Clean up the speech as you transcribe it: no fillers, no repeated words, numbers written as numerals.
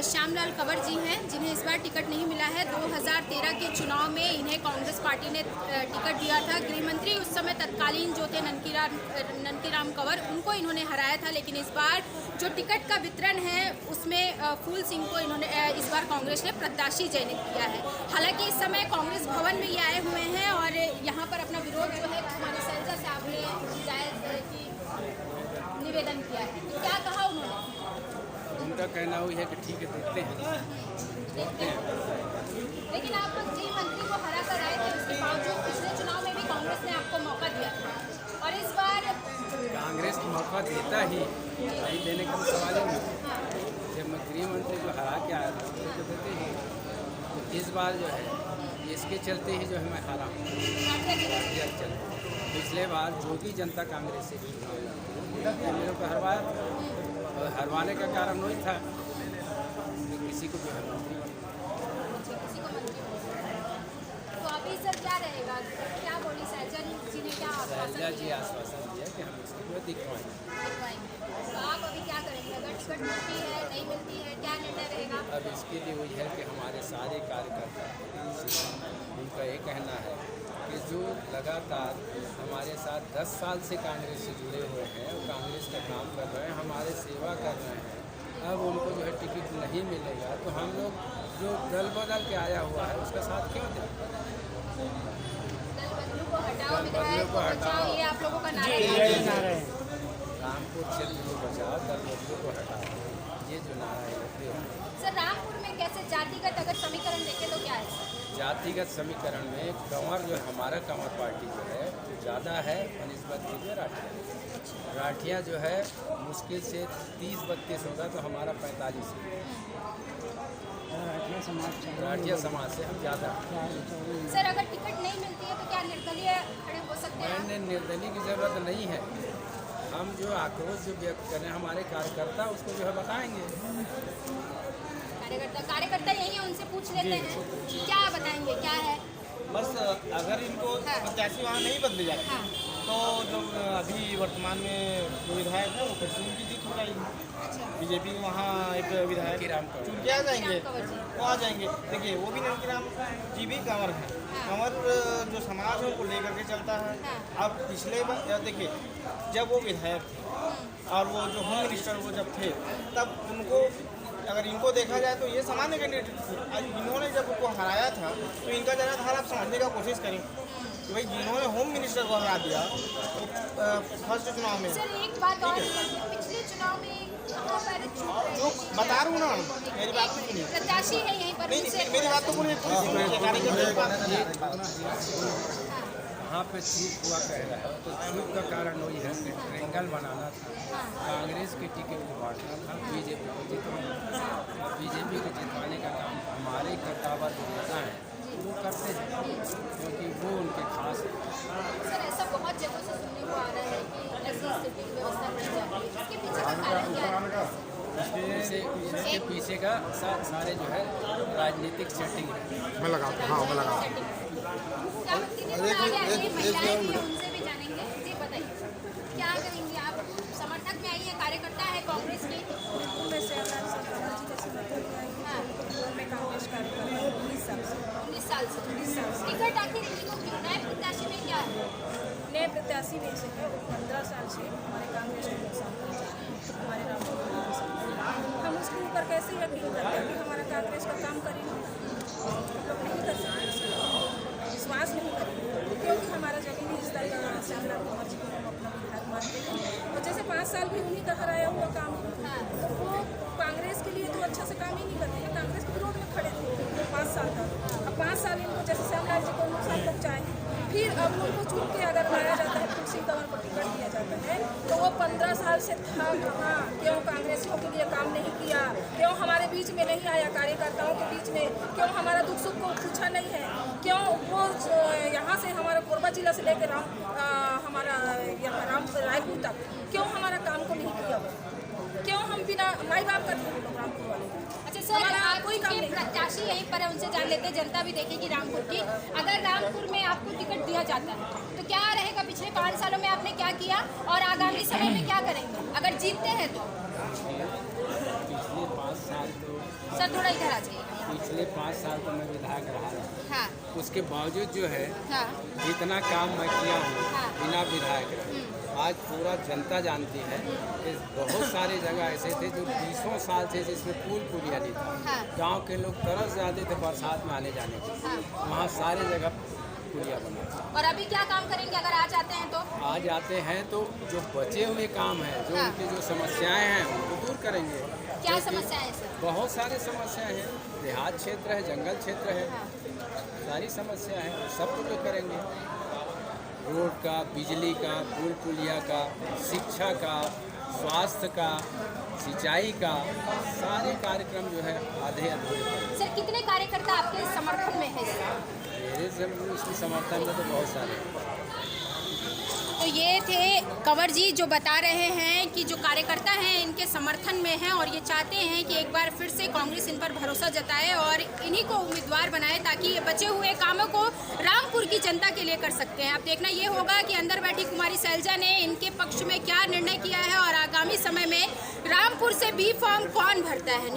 श्यामलाल कंवर जी हैं, जिन्हें इस बार टिकट नहीं मिला है। 2013 के चुनाव में इन्हें कांग्रेस पार्टी ने टिकट दिया था। गृह मंत्री उस समय तत्कालीन जो थे ननकीराम कंवर, उनको इन्होंने हराया था। लेकिन इस बार जो टिकट का वितरण है उसमें फूल सिंह को इन्होंने इस बार कांग्रेस ने प्रत्याशी चयनित किया है। हालांकि इस समय कांग्रेस भवन में ये आए हुए हैं और यहाँ पर अपना विरोध जो है हमारे शैलजा साहब ने निवेदन किया है। तो क्या कहा उन्होंने? उनका कहना हुई है कि ठीक है, देखते हैं। लेकिन आप गृह मंत्री को हरा कर आए थे, उसके बावजूद पिछले चुनाव में भी कांग्रेस ने आपको मौका दिया था और इस बार कांग्रेस मौका देता ही नहीं, देने का सवाल ही नहीं। जब मैं गृह मंत्री को हरा के आया था तो देते ही, तो इस बार जो है इसके चलते ही जो है मैं हारा हूँ। पिछले बार जोगी जनता कांग्रेस से चुनाव मेरे को हरवाया, और हरवाने का कारण वही था कि किसी को जो है मंत्री तो अभी सर क्या रहेगा, क्या बोली शैलजा जी ने, क्या शैलजा जी आश्वासन दिया कि हम इसको जो दिखवाएंगे। तो आप अभी क्या करेंगे? अगर टिकट मिलती है, नहीं मिलती है, क्या निर्णय रहेगा? अब इसके लिए वही है कि हमारे सारे कार्यकर्ता, उनका ये कहना है कि जो लगातार हमारे साथ 10 साल से कांग्रेस से जुड़े हुए हैं और कांग्रेस का काम कर रहे हैं, हमारे सेवा कर रहे हैं, अब उनको जो है टिकट नहीं मिलेगा तो हम लोग जो दल बदल के आया हुआ है उसका साथ क्यों दें? दल बदलू को हटाओ, बदलू को हटाओ, ये आप लोगों का नारा है। रामपुर क्षेत्र को बचाओ, दल बदलू को हटाओ, ये जो नारा है। सर रामपुर में कैसे जातिगत अगर समीकरण देखें तो क्या है? जातिगत समीकरण में कंवर जो हमारा कंवर पार्टी जो है ज़्यादा है बनिस्बत जो राठिया। राठिया जो है मुश्किल से 30-32 होगा तो हमारा 45 है। राठिया समाज से हम ज़्यादा। सर अगर टिकट नहीं मिलती है तो क्या निर्दलीय खड़े हो सकते हैं? मैंने निर्दलीय की ज़रूरत नहीं है। हम जो आक्रोश जो व्यक्त करें हमारे कार्यकर्ता उसको जो है बताएंगे। कार्यकर्ता यही है, उनसे पूछ लेते हैं, क्या बताएंगे, क्या है? बस अगर इनको प्रत्याशी वहाँ नहीं बदले जाते तो जो अभी वर्तमान में जो विधायक है वो फिर से उनकी जीत हो जाएगी। बीजेपी वहाँ एक विधायक चुन के आ जाएंगे, वो आ जाएंगे। देखिए वो भी ननकीराम जी भी कंवर हैं। कंवर जो समाज है उनको लेकर के चलता है। अब पिछले बार देखिए जब वो विधायक थे और वो जो होम मिनिस्टर वो जब थे तब उनको अगर इनको देखा जाए तो ये सामान्य कैंडिडेट थे। इन्होंने जब उनको हराया था तो इनका ज़रा हाल आप समझने का कोशिश करें कि भाई जिन्होंने होम मिनिस्टर को हरा दिया तो फर्स्ट चुनाव में। सर एक बात और, पिछले चुनाव में जो बता रहा हूँ ना, मेरी बात तो सुनिए। प्रत्याशी है यहीं पर, नहीं मेरी बात तो सुनिए। वहाँ पे चूक हुआ कह रहा है तो चूक का कारण वही है कि ट्रेंगल बनाना था, कांग्रेस की टिकट को बांटना था, बीजेपी को जितवाना। बीजेपी को जितवाने का काम हमारे कट्टावर जो नेता हैं वो करते हैं क्योंकि वो उनके खास हैं। सर ऐसा बहुत जगहों से सुनने को आ रहा है कि ऐसी सिटिंग व्यवस्था की जाती है, इसके पीछे का कारण क्या है? इसके पीछे का सारे जो है राजनीतिक सेटिंग है। मैं लगाता हूँ, मैं लगाता हूँ। महिलाएं भी उनसे भी जानेंगे। जी बताइए क्या करेंगे आप? समर्थक में आई है, कार्यकर्ता है कांग्रेस की? मैं कांग्रेस कार्यकर्ता हूँ 19 साल से। टिकट आखिर इनको क्यों? नए प्रत्याशी में क्या है? नए प्रत्याशी में से है 15 साल से हमारे कांग्रेस के लोग हमारे रामपुर हम उसके ऊपर कैसे यकीन करते हैं कि हमारा कांग्रेस का काम करेंगे? लोग नहीं कर सकते, विश्वास नहीं करेंगे क्योंकि हमारा जमीनी स्तर का श्यामलाल कंवर जी को हम अपना विधायक मानते हैं। और जैसे 5 साल भी उन्हीं का हराया हुआ काम है तो वो कांग्रेस के लिए तो अच्छा से काम ही नहीं करते हैं। कांग्रेस के विरोध में खड़े थे 5 साल तक। अब 5 साल इनको जैसे श्यामलाल जी को नुकसान पहुँचाए, फिर अब उनको चुन के अगर लाया जाता है, तुलसी कंवर को टिकट दिया जाता है तो वो 15 साल से था कहाँ? क्यों कांग्रेसियों के लिए काम नहीं किया? क्यों हमारे बीच में नहीं आया? कार्यकर्ताओं के बीच में क्यों हमारा दुख सुख को पूछा नहीं है? क्यों वो यहाँ से हमारा कोरबा जिला से लेकर हमारा यहाँ रायपुर तक क्यों हमारा काम को नहीं किया? क्यों हम बिना माई बाप का थे रामपुर वाले? अच्छा सर, आपके प्रत्याशी यहीं पर है, उनसे जान लेते हैं, जनता भी देखेगी रामपुर की। अगर रामपुर में आपको टिकट दिया जाता है तो क्या रहेगा? पिछले 5 सालों में आपने क्या किया और आगामी समय में क्या करेंगे अगर जीतते हैं तो? पिछले 5 साल आज तो सर थोड़ा इधर आ जाइए। पिछले 5 साल तो मैं विधायक रहा है, हाँ उसके बावजूद जो है हाँ जितना काम मैं किया हूँ हाँ। बिना विधायक रहे, आज पूरा जनता जानती है कि बहुत सारे जगह ऐसे थे जो 20 साल से जिसमें पुल पुलिया नहीं था, हाँ। गांव के लोग तरस जाते थे बरसात में आने जाने के, हाँ। वहाँ सारे जगह पुलिया बना। और अभी क्या काम करेंगे अगर आ जाते हैं तो? आ जाते हैं तो जो बचे हुए काम हैं, जो हाँ। उनकी जो समस्याएं हैं उनको दूर करेंगे। क्या जो कि समस्या है सर? बहुत सारी समस्याएं हैं, देहात क्षेत्र है, जंगल क्षेत्र है, हाँ। सारी समस्या है, सब कुछ तो करेंगे। रोड का, बिजली का, पुल पुलिया का, शिक्षा का, स्वास्थ्य का, सिंचाई का, सारे कार्यक्रम जो है आधे अधूरे पड़े। सर कितने कार्यकर्ता आपके समर्थन में है सर? मेरे जरूर उसके समर्थन में तो बहुत सारे हैं। तो ये थे कंवर जी जो बता रहे हैं कि जो कार्यकर्ता हैं इनके समर्थन में हैं और ये चाहते हैं कि एक बार फिर से कांग्रेस इन पर भरोसा जताए और इन्हीं को उम्मीदवार बनाए ताकि ये बचे हुए कामों को रामपुर की जनता के लिए कर सकते हैं। अब देखना ये होगा कि अंदर बैठी कुमारी शैलजा ने इनके पक्ष में क्या निर्णय किया है और आगामी समय में रामपुर से बी फॉर्म कौन भरता है।